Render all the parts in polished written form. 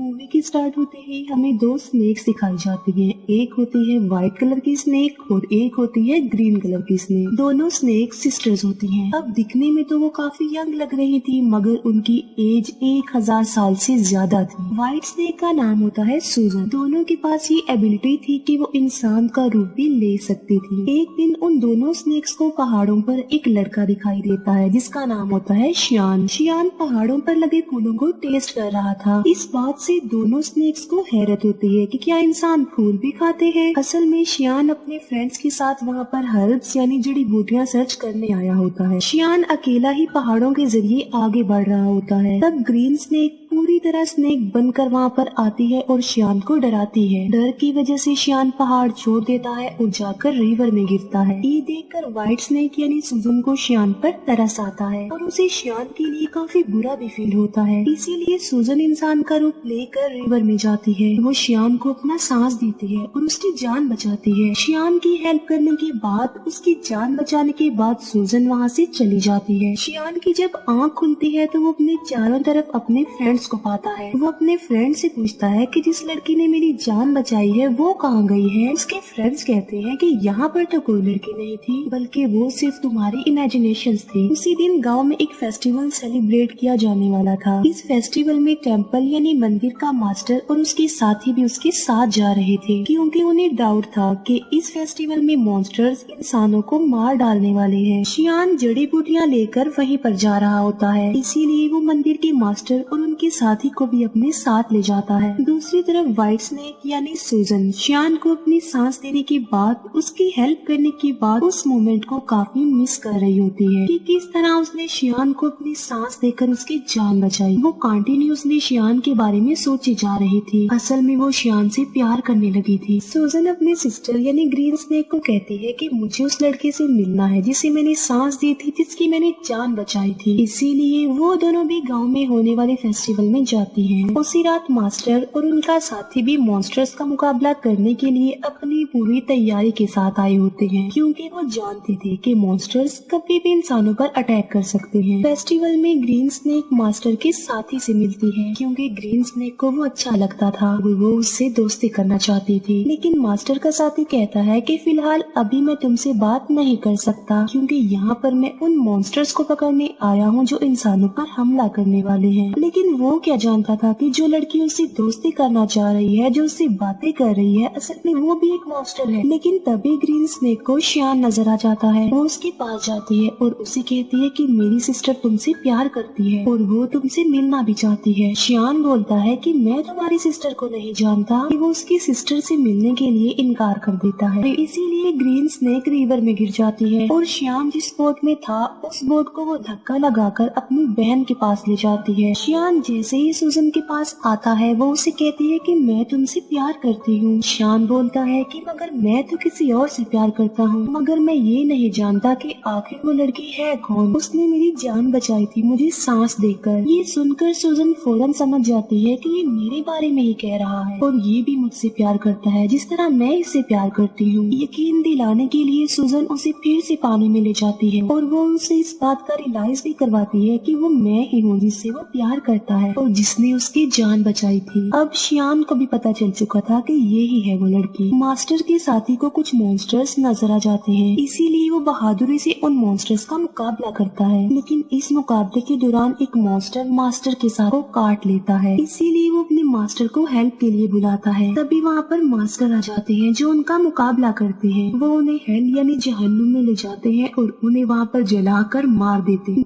Movie की start होते ही हमें दो स्नेक्स दिखाई जाती हैं। एक होती है व्हाइट कलर की स्नेक और एक होती है ग्रीन कलर की स्नेक। दोनों स्नेक सिस्टर्स होती हैं। अब दिखने में तो वो काफी यंग लग रही थी, मगर उनकी एज 1000 साल से ज्यादा थी। व्हाइट स्नेक का नाम होता है सूजन। दोनों के पास ये एबिलिटी थी कि वो इंसान का रूप भी ले सकती थी। एक दिन उन दोनों स्नेक्स को पहाड़ों पर एक लड़का दिखाई देता है जिसका नाम होता है शियान। शियान पहाड़ों पर लगे फूलों को टेस्ट कर रहा था। इस बात से दोनों स्नेक्स को हैरत होती है कि क्या इंसान फूल भी खाते हैं। असल में शियान अपने फ्रेंड्स के साथ वहाँ पर हर्ब्स यानी जड़ी बूटियाँ सर्च करने आया होता है। शियान अकेला ही पहाड़ों के जरिए आगे बढ़ रहा होता है। तब ग्रीन स्नेक पूरी तरह स्नेक बनकर वहाँ पर आती है और शियान को डराती है। डर की वजह से शियान पहाड़ छोड़ देता है और जाकर रिवर में गिरता है। ये देखकर व्हाइट स्नेक यानी सूजन को शियान पर तरस आता है और उसे शियान के लिए काफी बुरा भी फील होता है। इसीलिए सूजन इंसान का रूप लेकर रिवर में जाती है। वो शियान को अपना सांस देती है और उसकी जान बचाती है। शियान की हेल्प करने के बाद, उसकी जान बचाने के बाद सूजन वहाँ से चली जाती है। शियान की जब आँख खुलती है तो वो अपने चारों तरफ अपने फ्रेंड्स को पाता है। वो अपने फ्रेंड से पूछता है कि जिस लड़की ने मेरी जान बचाई है वो कहाँ गई है। उसके फ्रेंड्स कहते हैं कि यहाँ पर तो कोई लड़की नहीं थी, बल्कि वो सिर्फ तुम्हारी इमेजिनेशंस थी। उसी दिन गांव में एक फेस्टिवल सेलिब्रेट किया जाने वाला था। इस फेस्टिवल में टेम्पल यानी मंदिर का मास्टर और उसके साथी भी उसके साथ जा रहे थे, क्योंकि उन्हें डाउट था कि इस फेस्टिवल में मॉन्स्टर्स इंसानों को मार डालने वाले हैं। शियान जड़ी बूटियाँ लेकर वहीं पर जा रहा होता है, इसीलिए वो मंदिर के मास्टर और उनके साथी को भी अपने साथ ले जाता है। दूसरी तरफ व्हाइट स्नेक यानी सूजन शियान को अपनी सांस देने के बाद, उसकी हेल्प करने के बाद उस मोमेंट को काफी मिस कर रही होती है कि किस तरह उसने शियान को अपनी सांस देकर उसकी जान बचाई। वो कंटिन्यूअसली शियान के बारे में सोची जा रही थी। असल में वो शियान से प्यार करने लगी थी। सूजन अपने सिस्टर यानी ग्रीन स्नेक को कहती है कि मुझे उस लड़के से मिलना है जिसे मैंने सांस दी थी, जिसकी मैंने जान बचाई थी। इसीलिए वो दोनों भी गाँव में होने वाले फेस्टिवल में जाती हैं। उसी रात मास्टर और उनका साथी भी मॉन्स्टर्स का मुकाबला करने के लिए अपनी पूरी तैयारी के साथ आए होते हैं, क्योंकि वो जानते थे कि मॉन्स्टर्स कभी भी इंसानों पर अटैक कर सकते हैं। फेस्टिवल में ग्रीन स्नेक मास्टर के साथी से मिलती है, क्योंकि ग्रीन स्नेक को वो अच्छा लगता था। वो उससे दोस्ती करना चाहती थी, लेकिन मास्टर का साथी कहता है कि फिलहाल अभी मैं तुमसे बात नहीं कर सकता, क्योंकि यहाँ पर मैं उन मॉन्स्टर्स को पकड़ने आया हूँ जो इंसानों पर हमला करने वाले हैं। लेकिन वो क्या जानता था कि जो लड़की उससे दोस्ती करना चाह रही है, जो उससे बातें कर रही है, असल में वो भी एक मॉन्स्टर है। लेकिन तभी ग्रीन स्नेक को शियान नजर आ जाता है। वो उसके पास जाती है और उसे कहती है कि मेरी सिस्टर तुमसे प्यार करती है और वो तुमसे मिलना भी चाहती है। शियान बोलता है कि मैं तुम्हारी सिस्टर को नहीं जानता, कि वो उसकी सिस्टर से मिलने के लिए इनकार कर देता है। इसीलिए ग्रीन स्नेक रिवर में गिर जाती है और शियान जिस बोट में था उस बोट को वो धक्का लगाकर अपनी बहन के पास ले जाती है। शियान जैसे ही सूजन के पास आता है वो उसे कहती है कि मैं तुमसे प्यार करती हूँ। शियान बोलता है कि मगर मैं तो किसी और से प्यार करता हूँ, मगर मैं ये नहीं जानता कि आखिर वो लड़की है कौन। उसने मेरी जान बचाई थी मुझे सांस देकर। ये सुनकर सूजन फौरन समझ जाती है कि ये मेरे बारे में ही कह रहा है और ये भी मुझसे प्यार करता है जिस तरह मैं इससे प्यार करती हूँ। यकीन दिलाने के लिए सूजन उसे फिर से पानी में ले जाती है और वो उसे इस बात का रियलाइज भी करवाती है कि वो मैं ही हूँ जिससे वो प्यार करता है और जिसने उसकी जान बचाई थी। अब शियान को भी पता चल चुका था कि ये ही है वो लड़की। मास्टर के साथी को कुछ मॉन्स्टर्स नजर आ जाते हैं, इसीलिए वो बहादुरी से उन मॉन्स्टर्स का मुकाबला करता है। लेकिन इस मुकाबले के दौरान एक मॉन्स्टर मास्टर के साथ को काट लेता है, इसीलिए वो अपने मास्टर को हेल्प के लिए बुलाता है। तभी वहाँ पर मास्टर आ जाते हैं जो उनका मुकाबला करते हैं। वो उन्हें हेल यानी जहन्नुम में ले जाते हैं और उन्हें वहाँ पर जलाकर मार देते हैं।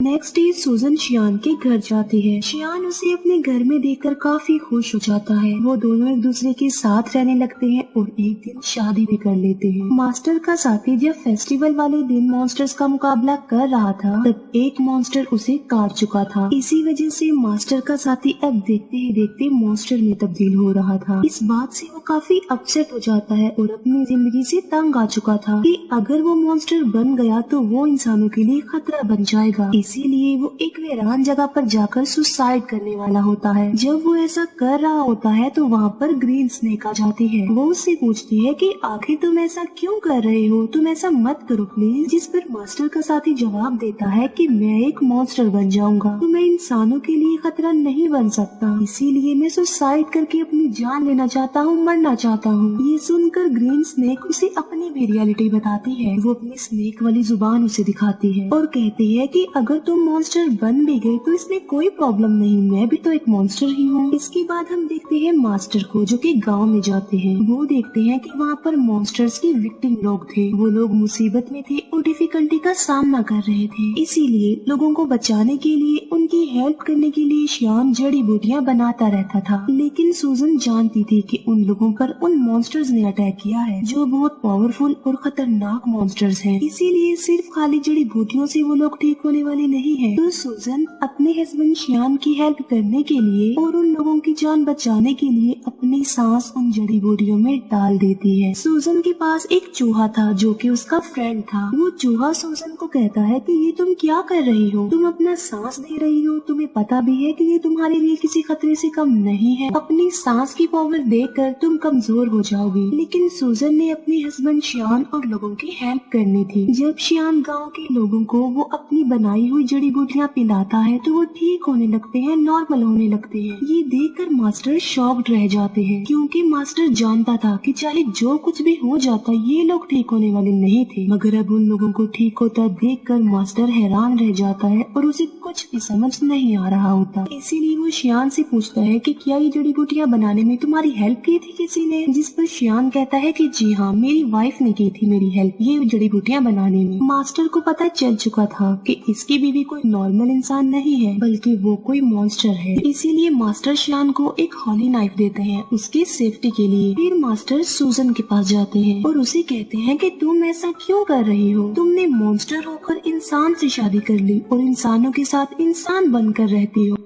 नेक्स्ट डे सूजन शियान के घर जाती है। शियान उसे अपने घर में देखकर काफी खुश हो जाता है। वो दोनों एक दूसरे के साथ रहने लगते हैं और एक दिन शादी भी कर लेते हैं। मास्टर का साथी जब फेस्टिवल वाले दिन मॉन्स्टर्स का मुकाबला कर रहा था तब एक मॉन्स्टर उसे काट चुका था। इसी वजह से मास्टर का साथी अब देखते ही देखते मॉन्स्टर में तब्दील हो रहा था। इस बात से वो काफी अपसेट हो जाता है और अपनी जिंदगी से तंग आ चुका था कि अगर वो मॉन्स्टर बन गया तो वो इंसानों के लिए खतरा बन जाएगा। इसीलिए वो एक वीरान जगह पर जाकर सुसाइड करने वाला होता है। जब वो ऐसा कर रहा होता है तो वहाँ पर ग्रीन स्नेक आ जाती है। वो उससे पूछती है कि आखिर तुम ऐसा क्यों कर रहे हो, तुम ऐसा मत करो प्लीज। जिस पर मास्टर का साथी जवाब देता है कि मैं एक मॉन्स्टर बन जाऊंगा तो मैं इंसानों के लिए खतरा नहीं बन सकता, इसीलिए मैं सुसाइड करके अपनी जान लेना चाहता हूँ, मरना चाहता हूँ। ये सुनकर ग्रीन स्नेक उसे अपनी भी रियलिटी बताती है। वो अपनी स्नेक वाली जुबान उसे दिखाती है और कहती है कि अगर तुम मॉन्स्टर बन भी गए तो इसमें कोई प्रॉब्लम नहीं, मैं भी तो एक मॉन्स्टर ही हूँ। इसके बाद हम देखते हैं मास्टर को जो कि गांव में जाते हैं। वो देखते हैं कि वहाँ पर मॉन्स्टर्स के विक्टिम लोग थे। वो लोग मुसीबत में थे और डिफिकल्टी का सामना कर रहे थे, इसीलिए लोगों को बचाने के लिए, उनकी हेल्प करने के लिए श्याम जड़ी बूटियाँ बनाता रहता था। लेकिन सूजन जानती थी कि उन लोगों पर उन मॉन्स्टर्स ने अटैक किया है जो बहुत पावरफुल और खतरनाक मॉन्स्टर्स हैं। इसीलिए सिर्फ खाली जड़ी बूटियों से वो लोग ठीक होने वाले नहीं है। तो सूजन अपने हस्बैंड श्याम की हेल्प करने के लिए और उन लोगों की जान बचाने के लिए अपनी सांस उन जड़ी बूटियों में डाल देती है। सूजन के पास एक चूहा था जो कि उसका फ्रेंड था। वो चूहा सूजन को कहता है कि ये तुम क्या कर रही हो, तुम अपना सांस दे रही हो, तुम्हें पता भी है कि ये तुम्हारे लिए किसी खतरे से कम नहीं है, अपनी सांस की पावर देकर तुम कमजोर हो जाओगी। लेकिन सूजन ने अपने हस्बैंड श्याम और लोगों की हेल्प करनी थी। जब श्याम गाँव के लोगों को वो अपनी बनाई हुई जड़ी बूटियाँ पिलाता है तो वो ठीक होने लगते हैं, नॉर्मल होने लगते हैं। ये देखकर मास्टर शॉक्ड रह जाते हैं क्योंकि मास्टर जानता था कि चाहे जो कुछ भी हो जाता ये लोग ठीक होने वाले नहीं थे। मगर अब उन लोगों को ठीक होता देखकर मास्टर हैरान रह जाता है और उसे कुछ भी समझ नहीं आ रहा होता। इसीलिए वो श्याम से पूछता है कि क्या ये जड़ी बूटियाँ बनाने में तुम्हारी हेल्प की थी किसी ने? जिस पर श्याम कहता है कि जी हाँ, मेरी वाइफ ने की थी मेरी हेल्प ये जड़ी बूटियाँ बनाने में। मास्टर को पता चल चुका था कि इसकी बीवी कोई नॉर्मल इंसान नहीं है बल्कि वो कोई मॉन्स्टर है। इसीलिए मास्टर श्याम को एक हॉली नाइफ देते हैं उसकी सेफ्टी के लिए। फिर मास्टर सूजन के पास जाते हैं और उसे कहते हैं कि तुम ऐसा क्यों कर रही हो, तुमने मॉन्स्टर होकर इंसान से शादी कर ली और इंसानों के साथ इंसान बनकर रहती हो।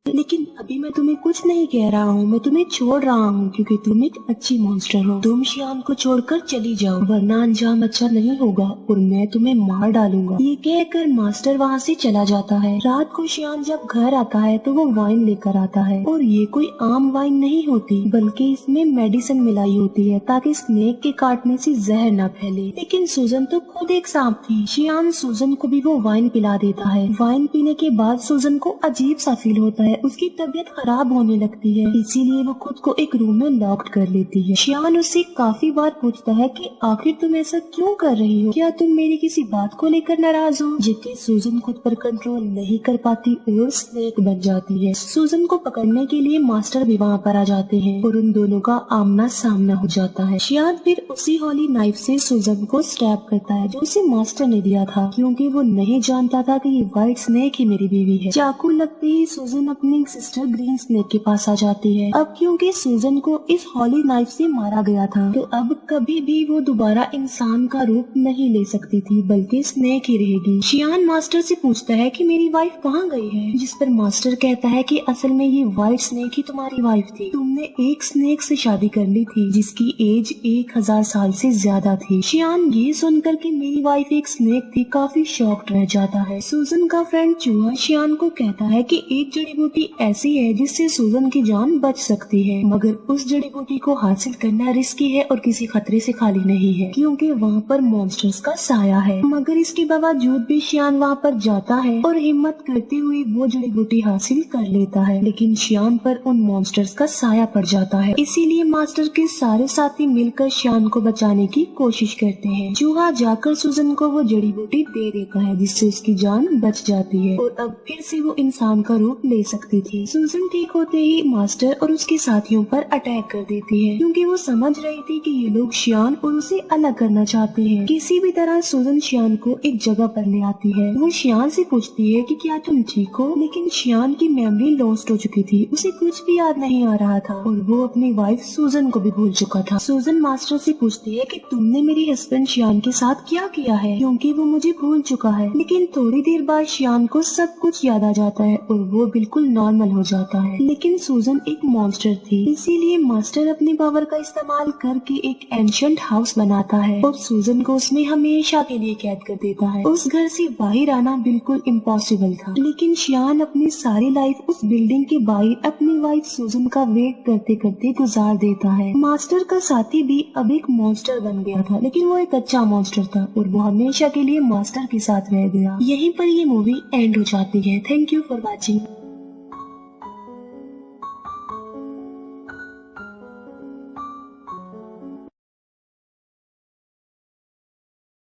लेकिन अभी मैं तुम्हें कुछ नहीं कह रहा हूँ, मैं तुम्हें छोड़ रहा हूँ क्योंकि तुम एक अच्छी मॉन्स्टर हो। तुम श्याम को छोड़कर चली जाओ वरना अंजाम अच्छा नहीं होगा और मैं तुम्हें मार डालूंगा। ये कहकर मास्टर वहाँ से चला जाता है। रात को श्याम जब घर आता है तो वो वाइन लेकर आता है और ये कोई आम वाइन नहीं होती बल्कि इसमें मेडिसिन मिलाई होती है ताकि स्नेक के काटने से जहर न फैले। लेकिन सूजन तो खुद एक सांप थी। श्याम सूजन को भी वो वाइन पिला देता है। वाइन पीने के बाद सूजन को अजीब सा फील होता है, उसकी तबीयत खराब होने लगती है, इसीलिए वो खुद को एक रूम में लॉक्ड कर लेती है। श्याम उससे काफी बार पूछता है कि आखिर तुम ऐसा क्यों कर रही हो, क्या तुम मेरी किसी बात को लेकर नाराज हो? जबकि सूजन खुद पर कंट्रोल नहीं कर पाती और स्नेक बन जाती है। सूजन को पकड़ने के लिए मास्टर भी वहाँ पर आ जाते हैं और उन दोनों का आमना सामना हो जाता है। श्याम फिर उसी हॉली नाइफ से सूजन को स्टैब करता है जो उसे मास्टर ने दिया था क्योंकि वो नहीं जानता था कि ये व्हाइट स्नेक ही मेरी बीवी है। चाकू लगते ही सूजन अपनी सिस्टर ग्रीन स्नेक के पास आ जाती है। अब क्योंकि सूजन को इस हॉली नाइफ से मारा गया था तो अब कभी भी वो दोबारा इंसान का रूप नहीं ले सकती थी बल्कि स्नेक ही रहेगी। श्याम मास्टर से पूछता है कि मेरी वाइफ कहाँ गई है, जिस पर मास्टर कहता है कि असल में ये व्हाइट स्नेक ही तुम्हारी वाइफ थी। तुमने एक स्नेक से शादी कर ली थी जिसकी एज 1000 साल से ज्यादा थी। श्याम ये सुनकर कि मेरी वाइफ एक स्नेक थी काफी शॉक्ड रह जाता है। सूजन का फ्रेंड चूहा श्याम को कहता है कि एक जड़ी बूटी ऐसी है जिससे सूजन की जान बच सकती है मगर उस जड़ी बूटी को हासिल करना रिस्की है और किसी खतरे से खाली नहीं है क्योंकि वहाँ पर मॉन्स्टर्स का साया है। मगर इसके बावजूद भी श्याम वहाँ पर जाता है और हिम्मत करते हुए वो जड़ी बूटी हासिल कर लेता है लेकिन श्याम पर उन मॉन्स्टर्स का साया पड़ जाता है। इसीलिए मास्टर के सारे साथी मिलकर श्याम को बचाने की कोशिश करते हैं। चूहा जाकर सूजन को वो जड़ी बूटी दे देता है जिससे उसकी जान बच जाती है और अब फिर से वो इंसान का रूप ले सकती थी। सूजन ठीक होते ही मास्टर और उसके साथियों पर अटैक कर देती है क्योंकि वो समझ रही थी कि ये लोग श्याम और उसे अलग करना चाहते हैं। किसी भी तरह सूजन श्याम को एक जगह पर ले आती है। वो श्याम से पूछती है कि क्या तुम ठीक हो, लेकिन श्याम की मेमोरी लॉस्ट हो चुकी थी, उसे कुछ भी याद नहीं आ रहा था और वो अपनी वाइफ सूजन को भी भूल चुका था। सूजन मास्टर से पूछती है कि तुमने मेरे हस्बैंड श्याम के साथ क्या किया है क्योंकि वो मुझे भूल चुका है। लेकिन थोड़ी देर बाद श्याम को सब कुछ याद आ जाता है और वो बिल्कुल बिल्कुल नॉर्मल हो जाता है। लेकिन सूजन एक मॉन्स्टर थी, इसीलिए मास्टर अपनी पावर का इस्तेमाल करके एक एंशिएंट हाउस बनाता है और सूजन को उसमें हमेशा के लिए कैद कर देता है। उस घर से बाहर आना बिल्कुल इम्पॉसिबल था, लेकिन शियान अपनी सारी लाइफ उस बिल्डिंग के बाहर अपनी वाइफ सूजन का वेट करते करते गुजार देता है। मास्टर का साथी भी अब एक मॉन्स्टर बन गया था, लेकिन वो एक अच्छा मॉन्स्टर था और वो हमेशा के लिए मास्टर के साथ रह गया। यहीं पर ये मूवी एंड हो जाती है। Thank you for watching.